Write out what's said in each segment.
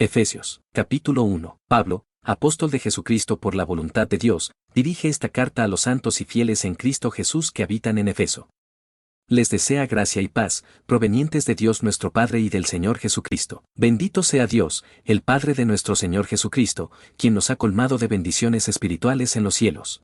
Efesios, capítulo 1. Pablo, apóstol de Jesucristo por la voluntad de Dios, dirige esta carta a los santos y fieles en Cristo Jesús que habitan en Efeso. Les desea gracia y paz, provenientes de Dios nuestro Padre y del Señor Jesucristo. Bendito sea Dios, el Padre de nuestro Señor Jesucristo, quien nos ha colmado de bendiciones espirituales en los cielos.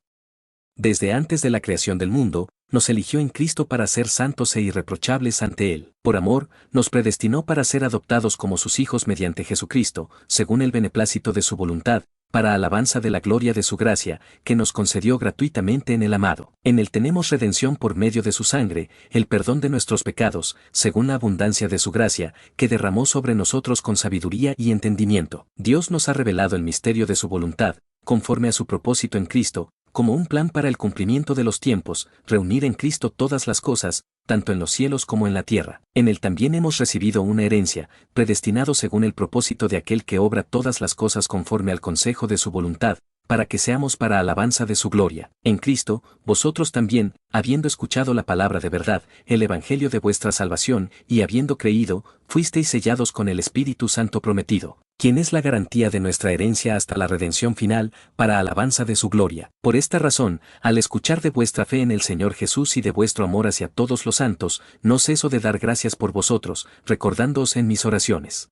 Desde antes de la creación del mundo, nos eligió en Cristo para ser santos e irreprochables ante Él. Por amor, nos predestinó para ser adoptados como sus hijos mediante Jesucristo, según el beneplácito de su voluntad, para alabanza de la gloria de su gracia, que nos concedió gratuitamente en el amado. En Él tenemos redención por medio de su sangre, el perdón de nuestros pecados, según la abundancia de su gracia, que derramó sobre nosotros con sabiduría y entendimiento. Dios nos ha revelado el misterio de su voluntad, conforme a su propósito en Cristo, como un plan para el cumplimiento de los tiempos, reunir en Cristo todas las cosas, tanto en los cielos como en la tierra. En Él también hemos recibido una herencia, predestinado según el propósito de aquel que obra todas las cosas conforme al consejo de su voluntad, para que seamos para alabanza de su gloria. En Cristo, vosotros también, habiendo escuchado la palabra de verdad, el evangelio de vuestra salvación, y habiendo creído, fuisteis sellados con el Espíritu Santo prometido, quien es la garantía de nuestra herencia hasta la redención final, para alabanza de su gloria. Por esta razón, al escuchar de vuestra fe en el Señor Jesús y de vuestro amor hacia todos los santos, no ceso de dar gracias por vosotros, recordándoos en mis oraciones.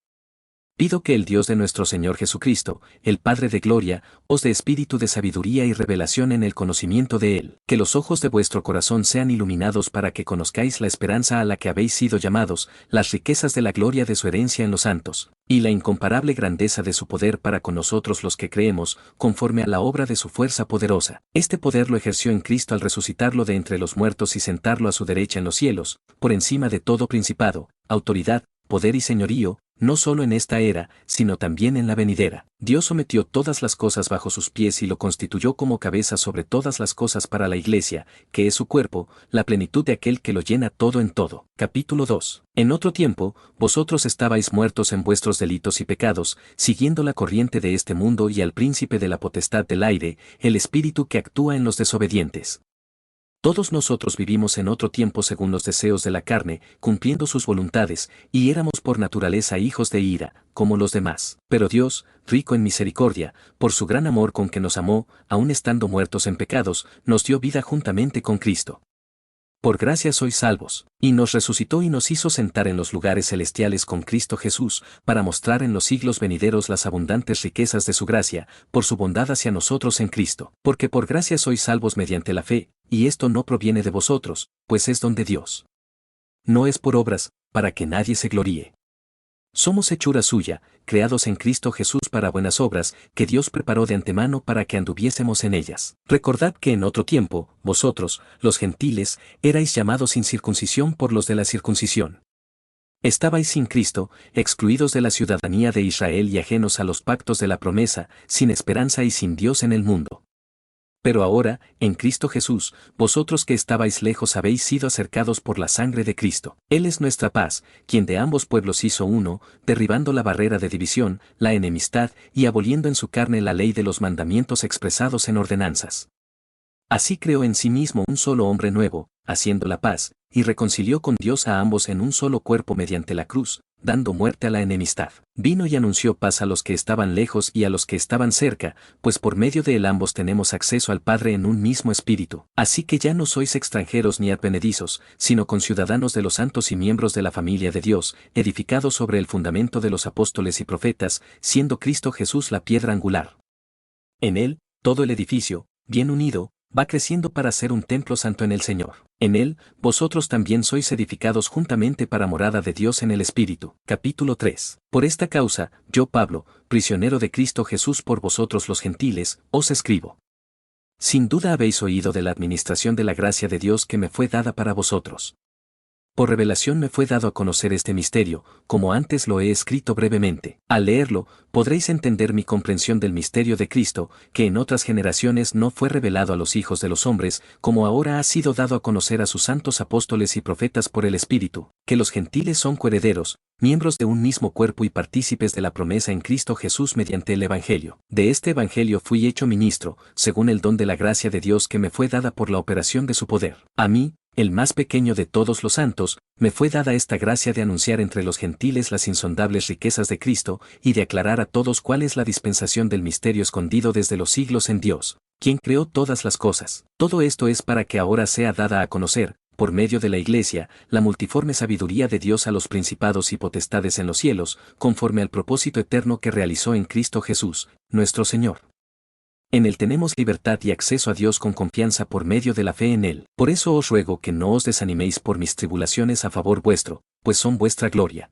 Pido que el Dios de nuestro Señor Jesucristo, el Padre de gloria, os dé espíritu de sabiduría y revelación en el conocimiento de Él, que los ojos de vuestro corazón sean iluminados para que conozcáis la esperanza a la que habéis sido llamados, las riquezas de la gloria de su herencia en los santos, y la incomparable grandeza de su poder para con nosotros los que creemos, conforme a la obra de su fuerza poderosa. Este poder lo ejerció en Cristo al resucitarlo de entre los muertos y sentarlo a su derecha en los cielos, por encima de todo principado, autoridad, poder y señorío, no solo en esta era, sino también en la venidera. Dios sometió todas las cosas bajo sus pies y lo constituyó como cabeza sobre todas las cosas para la Iglesia, que es su cuerpo, la plenitud de aquel que lo llena todo en todo. Capítulo 2. En otro tiempo, vosotros estabais muertos en vuestros delitos y pecados, siguiendo la corriente de este mundo y al príncipe de la potestad del aire, el espíritu que actúa en los desobedientes. Todos nosotros vivimos en otro tiempo según los deseos de la carne, cumpliendo sus voluntades, y éramos por naturaleza hijos de ira, como los demás. Pero Dios, rico en misericordia, por su gran amor con que nos amó, aun estando muertos en pecados, nos dio vida juntamente con Cristo. Por gracia sois salvos, y nos resucitó y nos hizo sentar en los lugares celestiales con Cristo Jesús, para mostrar en los siglos venideros las abundantes riquezas de su gracia, por su bondad hacia nosotros en Cristo. Porque por gracia sois salvos mediante la fe, y esto no proviene de vosotros, pues es don de Dios. No es por obras, para que nadie se gloríe. Somos hechura suya, creados en Cristo Jesús para buenas obras, que Dios preparó de antemano para que anduviésemos en ellas. Recordad que en otro tiempo, vosotros, los gentiles, erais llamados sin circuncisión por los de la circuncisión. Estabais sin Cristo, excluidos de la ciudadanía de Israel y ajenos a los pactos de la promesa, sin esperanza y sin Dios en el mundo. Pero ahora, en Cristo Jesús, vosotros que estabais lejos habéis sido acercados por la sangre de Cristo. Él es nuestra paz, quien de ambos pueblos hizo uno, derribando la barrera de división, la enemistad, y aboliendo en su carne la ley de los mandamientos expresados en ordenanzas. Así creó en sí mismo un solo hombre nuevo, haciendo la paz, y reconcilió con Dios a ambos en un solo cuerpo mediante la cruz, dando muerte a la enemistad. Vino y anunció paz a los que estaban lejos y a los que estaban cerca, pues por medio de él ambos tenemos acceso al Padre en un mismo espíritu. Así que ya no sois extranjeros ni advenedizos, sino conciudadanos de los santos y miembros de la familia de Dios, edificados sobre el fundamento de los apóstoles y profetas, siendo Cristo Jesús la piedra angular. En él, todo el edificio, bien unido, va creciendo para ser un templo santo en el Señor. En él, vosotros también sois edificados juntamente para morada de Dios en el Espíritu. Capítulo 3. Por esta causa, yo Pablo, prisionero de Cristo Jesús por vosotros los gentiles, os escribo. Sin duda habéis oído de la administración de la gracia de Dios que me fue dada para vosotros. Por revelación me fue dado a conocer este misterio, como antes lo he escrito brevemente. Al leerlo, podréis entender mi comprensión del misterio de Cristo, que en otras generaciones no fue revelado a los hijos de los hombres, como ahora ha sido dado a conocer a sus santos apóstoles y profetas por el Espíritu, que los gentiles son coherederos, miembros de un mismo cuerpo y partícipes de la promesa en Cristo Jesús mediante el Evangelio. De este Evangelio fui hecho ministro, según el don de la gracia de Dios que me fue dada por la operación de su poder. A mí, el más pequeño de todos los santos, me fue dada esta gracia de anunciar entre los gentiles las insondables riquezas de Cristo y de aclarar a todos cuál es la dispensación del misterio escondido desde los siglos en Dios, quien creó todas las cosas. Todo esto es para que ahora sea dada a conocer, por medio de la Iglesia, la multiforme sabiduría de Dios a los principados y potestades en los cielos, conforme al propósito eterno que realizó en Cristo Jesús, nuestro Señor. En Él tenemos libertad y acceso a Dios con confianza por medio de la fe en Él. Por eso os ruego que no os desaniméis por mis tribulaciones a favor vuestro, pues son vuestra gloria.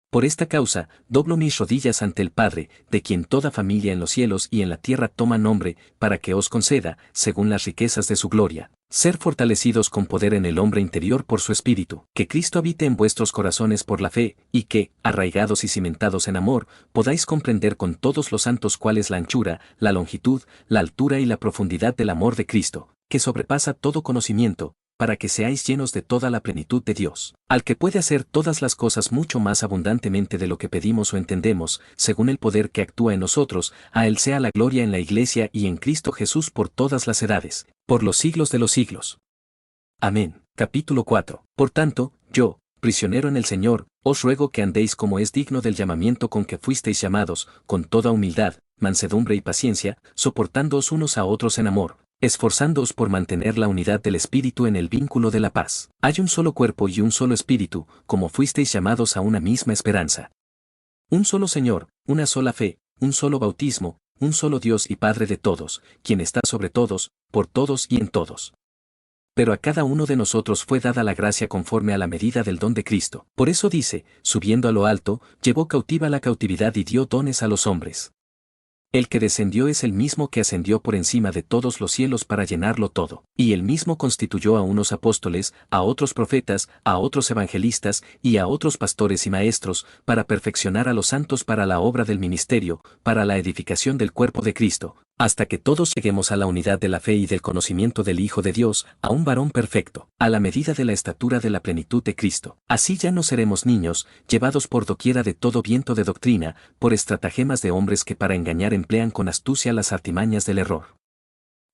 Por esta causa, doblo mis rodillas ante el Padre, de quien toda familia en los cielos y en la tierra toma nombre, para que os conceda, según las riquezas de su gloria, ser fortalecidos con poder en el hombre interior por su Espíritu, que Cristo habite en vuestros corazones por la fe, y que, arraigados y cimentados en amor, podáis comprender con todos los santos cuál es la anchura, la longitud, la altura y la profundidad del amor de Cristo, que sobrepasa todo conocimiento, para que seáis llenos de toda la plenitud de Dios, al que puede hacer todas las cosas mucho más abundantemente de lo que pedimos o entendemos, según el poder que actúa en nosotros. A Él sea la gloria en la Iglesia y en Cristo Jesús por todas las edades, por los siglos de los siglos. Amén. Capítulo 4. Por tanto, yo, prisionero en el Señor, os ruego que andéis como es digno del llamamiento con que fuisteis llamados, con toda humildad, mansedumbre y paciencia, soportándoos unos a otros en amor, esforzándoos por mantener la unidad del Espíritu en el vínculo de la paz. Hay un solo cuerpo y un solo Espíritu, como fuisteis llamados a una misma esperanza. Un solo Señor, una sola fe, un solo bautismo, un solo Dios y Padre de todos, quien está sobre todos, por todos y en todos. Pero a cada uno de nosotros fue dada la gracia conforme a la medida del don de Cristo. Por eso dice, subiendo a lo alto, llevó cautiva la cautividad y dio dones a los hombres. El que descendió es el mismo que ascendió por encima de todos los cielos para llenarlo todo. Y él mismo constituyó a unos apóstoles, a otros profetas, a otros evangelistas, y a otros pastores y maestros, para perfeccionar a los santos para la obra del ministerio, para la edificación del cuerpo de Cristo, hasta que todos lleguemos a la unidad de la fe y del conocimiento del Hijo de Dios, a un varón perfecto, a la medida de la estatura de la plenitud de Cristo. Así ya no seremos niños, llevados por doquiera de todo viento de doctrina, por estratagemas de hombres que para engañar emplean con astucia las artimañas del error.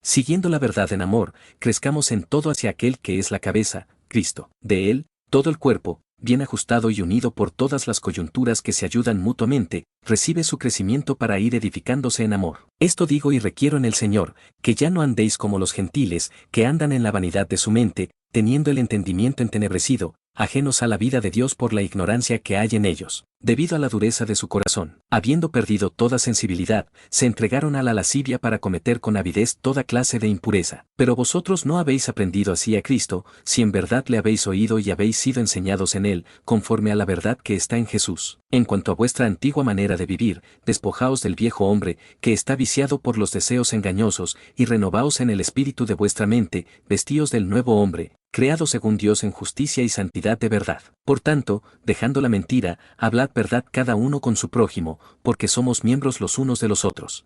Siguiendo la verdad en amor, crezcamos en todo hacia aquel que es la cabeza, Cristo. De Él, todo el cuerpo, bien ajustado y unido por todas las coyunturas que se ayudan mutuamente, recibe su crecimiento para ir edificándose en amor. Esto digo y requiero en el Señor, que ya no andéis como los gentiles, que andan en la vanidad de su mente, teniendo el entendimiento entenebrecido, ajenos a la vida de Dios por la ignorancia que hay en ellos, debido a la dureza de su corazón. Habiendo perdido toda sensibilidad, se entregaron a la lascivia para cometer con avidez toda clase de impureza. Pero vosotros no habéis aprendido así a Cristo, si en verdad le habéis oído y habéis sido enseñados en Él, conforme a la verdad que está en Jesús. En cuanto a vuestra antigua manera de vivir, despojaos del viejo hombre, que está viciado por los deseos engañosos, y renovaos en el espíritu de vuestra mente, vestíos del nuevo hombre, creado según Dios en justicia y santidad de verdad. Por tanto, dejando la mentira, hablad verdad cada uno con su prójimo, porque somos miembros los unos de los otros.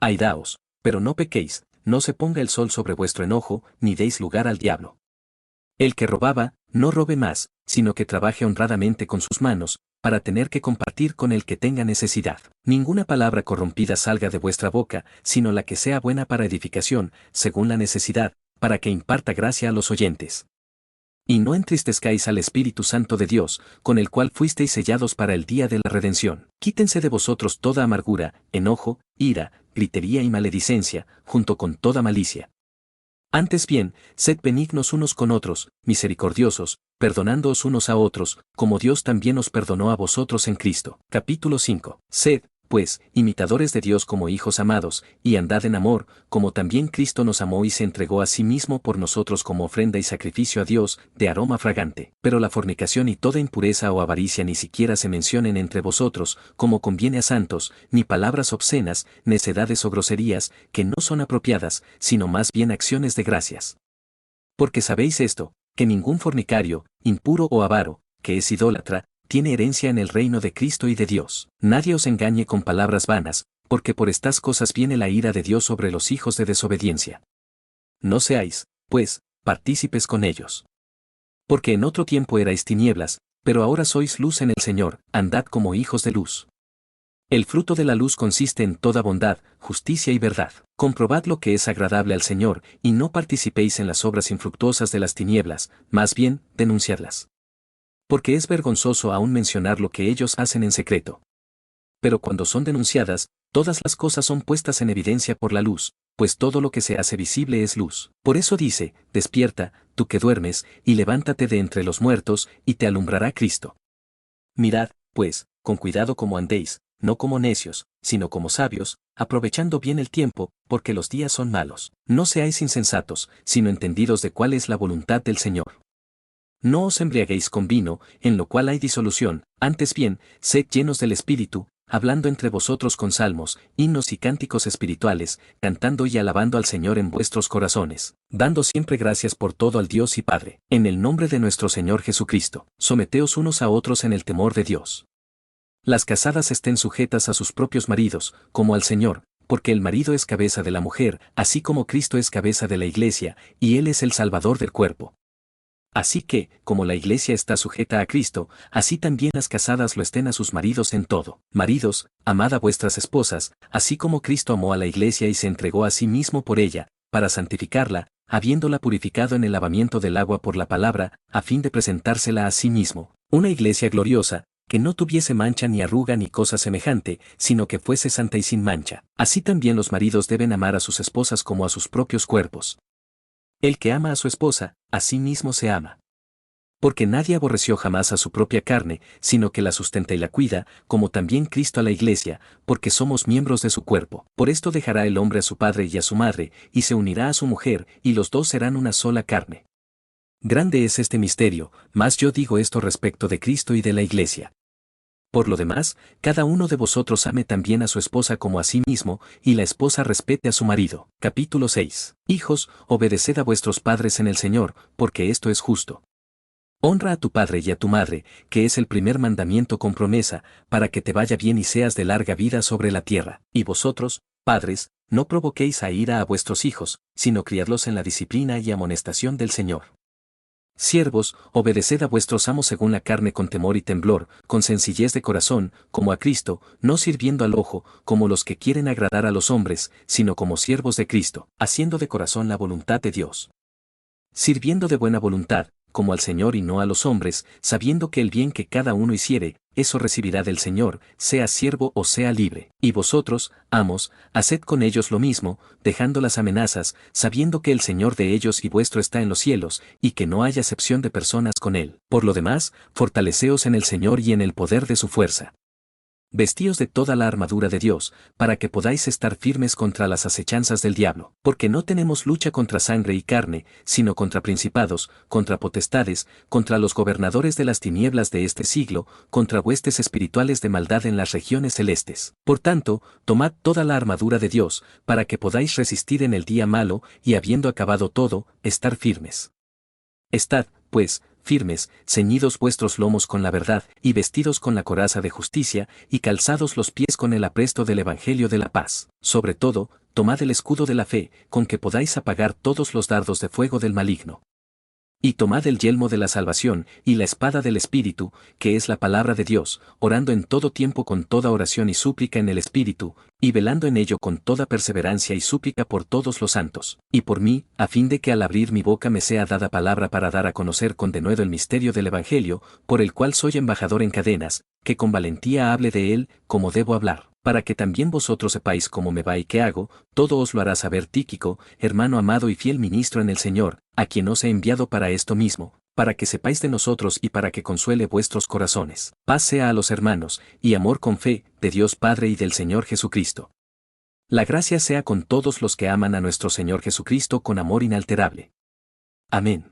Aidaos, pero no pequéis, no se ponga el sol sobre vuestro enojo, ni deis lugar al diablo. El que robaba, no robe más, sino que trabaje honradamente con sus manos, para tener que compartir con el que tenga necesidad. Ninguna palabra corrompida salga de vuestra boca, sino la que sea buena para edificación, según la necesidad, para que imparta gracia a los oyentes. Y no entristezcáis al Espíritu Santo de Dios, con el cual fuisteis sellados para el día de la redención. Quítense de vosotros toda amargura, enojo, ira, gritería y maledicencia, junto con toda malicia. Antes bien, sed benignos unos con otros, misericordiosos, perdonándoos unos a otros, como Dios también os perdonó a vosotros en Cristo. Capítulo 5. Sed, pues, imitadores de Dios como hijos amados, y andad en amor, como también Cristo nos amó y se entregó a sí mismo por nosotros como ofrenda y sacrificio a Dios, de aroma fragante. Pero la fornicación y toda impureza o avaricia ni siquiera se mencionen entre vosotros, como conviene a santos, ni palabras obscenas, necedades o groserías, que no son apropiadas, sino más bien acciones de gracias. Porque sabéis esto, que ningún fornicario, impuro o avaro, que es idólatra, tiene herencia en el reino de Cristo y de Dios. Nadie os engañe con palabras vanas, porque por estas cosas viene la ira de Dios sobre los hijos de desobediencia. No seáis, pues, partícipes con ellos. Porque en otro tiempo erais tinieblas, pero ahora sois luz en el Señor, andad como hijos de luz. El fruto de la luz consiste en toda bondad, justicia y verdad. Comprobad lo que es agradable al Señor, y no participéis en las obras infructuosas de las tinieblas, más bien, denunciadlas. Porque es vergonzoso aún mencionar lo que ellos hacen en secreto. Pero cuando son denunciadas, todas las cosas son puestas en evidencia por la luz, pues todo lo que se hace visible es luz. Por eso dice, despierta, tú que duermes, y levántate de entre los muertos, y te alumbrará Cristo. Mirad, pues, con cuidado como andéis, no como necios, sino como sabios, aprovechando bien el tiempo, porque los días son malos. No seáis insensatos, sino entendidos de cuál es la voluntad del Señor. No os embriaguéis con vino, en lo cual hay disolución, antes bien, sed llenos del Espíritu, hablando entre vosotros con salmos, himnos y cánticos espirituales, cantando y alabando al Señor en vuestros corazones, dando siempre gracias por todo al Dios y Padre, en el nombre de nuestro Señor Jesucristo. Someteos unos a otros en el temor de Dios. Las casadas estén sujetas a sus propios maridos, como al Señor, porque el marido es cabeza de la mujer, así como Cristo es cabeza de la Iglesia, y Él es el Salvador del cuerpo. Así que, como la Iglesia está sujeta a Cristo, así también las casadas lo estén a sus maridos en todo. Maridos, amad a vuestras esposas, así como Cristo amó a la Iglesia y se entregó a sí mismo por ella, para santificarla, habiéndola purificado en el lavamiento del agua por la palabra, a fin de presentársela a sí mismo, una Iglesia gloriosa, que no tuviese mancha ni arruga ni cosa semejante, sino que fuese santa y sin mancha. Así también los maridos deben amar a sus esposas como a sus propios cuerpos. El que ama a su esposa, a sí mismo se ama. Porque nadie aborreció jamás a su propia carne, sino que la sustenta y la cuida, como también Cristo a la Iglesia, porque somos miembros de su cuerpo. Por esto dejará el hombre a su padre y a su madre, y se unirá a su mujer, y los dos serán una sola carne. Grande es este misterio, mas yo digo esto respecto de Cristo y de la Iglesia. Por lo demás, cada uno de vosotros ame también a su esposa como a sí mismo, y la esposa respete a su marido. Capítulo 6. Hijos, obedeced a vuestros padres en el Señor, porque esto es justo. Honra a tu padre y a tu madre, que es el primer mandamiento con promesa, para que te vaya bien y seas de larga vida sobre la tierra. Y vosotros, padres, no provoquéis a ira a vuestros hijos, sino criadlos en la disciplina y amonestación del Señor. Siervos, obedeced a vuestros amos según la carne con temor y temblor, con sencillez de corazón, como a Cristo, no sirviendo al ojo, como los que quieren agradar a los hombres, sino como siervos de Cristo, haciendo de corazón la voluntad de Dios. Sirviendo de buena voluntad, como al Señor y no a los hombres, sabiendo que el bien que cada uno hiciere, eso recibirá del Señor, sea siervo o sea libre. Y vosotros, amos, haced con ellos lo mismo, dejando las amenazas, sabiendo que el Señor de ellos y vuestro está en los cielos, y que no haya acepción de personas con él. Por lo demás, fortaleceos en el Señor y en el poder de su fuerza. Vestíos de toda la armadura de Dios, para que podáis estar firmes contra las acechanzas del diablo, porque no tenemos lucha contra sangre y carne, sino contra principados, contra potestades, contra los gobernadores de las tinieblas de este siglo, contra huestes espirituales de maldad en las regiones celestes. Por tanto, tomad toda la armadura de Dios, para que podáis resistir en el día malo, y habiendo acabado todo, estar firmes. Estad, pues, firmes, ceñidos vuestros lomos con la verdad, y vestidos con la coraza de justicia, y calzados los pies con el apresto del Evangelio de la paz. Sobre todo, tomad el escudo de la fe, con que podáis apagar todos los dardos de fuego del maligno. Y tomad el yelmo de la salvación, y la espada del Espíritu, que es la palabra de Dios, orando en todo tiempo con toda oración y súplica en el Espíritu, y velando en ello con toda perseverancia y súplica por todos los santos, y por mí, a fin de que al abrir mi boca me sea dada palabra para dar a conocer con denuedo el misterio del Evangelio, por el cual soy embajador en cadenas, que con valentía hable de él, como debo hablar. Para que también vosotros sepáis cómo me va y qué hago, todo os lo hará saber Tíquico, hermano amado y fiel ministro en el Señor, a quien os he enviado para esto mismo, para que sepáis de nosotros y para que consuele vuestros corazones. Paz sea a los hermanos, y amor con fe, de Dios Padre y del Señor Jesucristo. La gracia sea con todos los que aman a nuestro Señor Jesucristo con amor inalterable. Amén.